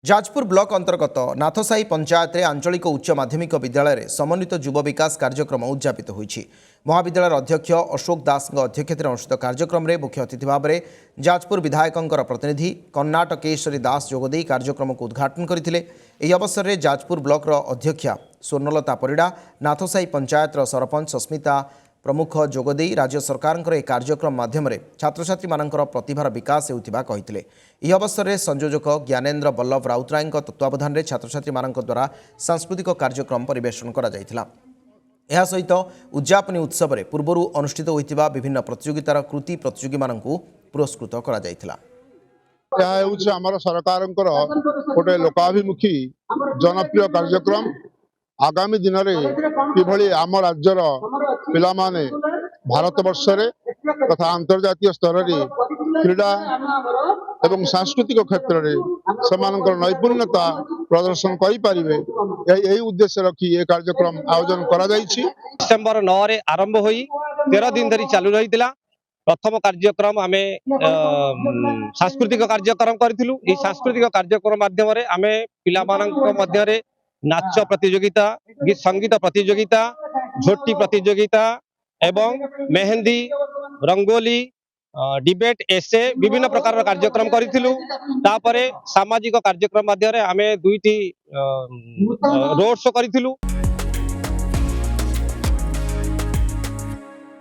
Jajpur block अंतर्गत नाथसाई पंचायत आंचलिक उच्च माध्यमिक विद्यालय समन्वित युव विकास कार्यक्रम उद्यापित होईछि। महाविद्यालय अध्यक्ष अशोक दास अध्यक्षतार अनुष्ठित कार्यक्रम में मुख्य अतिथि भाव में जाजपुर विधायकों प्रतिनिधि कर्णाटकेश्वरी दास जोगदे कार्यक्रम को उद्घाटन करते। अवसर में जाजपुर ब्लॉक अध्यक्षा स्वर्णलता परिड़ा, नाथसाई पंचायत सरपंच सस्मिता प्रमुख जोगदे राज्य सरकार एक कार्यक्रम माध्यम छात्र छात्री मानकर प्रतिभार विकास होता कहते। यह अवसर में संयोजक ज्ञानेन्द्र बल्लभ राउतराय तत्वावधान में छात्र छात्री मानक द्वारा सांस्कृतिक कार्यक्रम परिवेषण करा जायथिला। यह सहित उद्यापनी उत्सव में पूर्व अनुष्ठित होता विभिन्न प्रतियोगितार कृति प्रतियोगी मानकु पुरस्कृत करा जायथिला। आमर सरकार गोटे लोकाभिमुखी जनप्रिय कार्यक्रम आगामी दिन में कि आम राज्यर पिला माने भारत वर्ष तथा अंतर्जातीय स्तर में क्रीड़ा एवं सांस्कृतिक क्षेत्र में नैपुण्यता प्रदर्शन करें यही उद्देश्य रखी ये कार्यक्रम आयोजन करा जायछि। डिसेम्बर 9 रे आरंभ हो 13 दिन धरी चालू रही। प्रथम कार्यक्रम आम सांस्कृतिक कार्यक्रम करूँ। ये सांस्कृतिक कार्यक्रम माध्यम आम पिला नाच प्रतियोगिता, गीत संगीत प्रतियोगिता, झोटी प्रतियोगिता एवं मेहंदी, रंगोली, डिबेट, एसे विभिन्न प्रकार कार्यक्रम करूँ। सामाजिक कार्यक्रम माध्यम आम दुईटी रोड शो करूँ।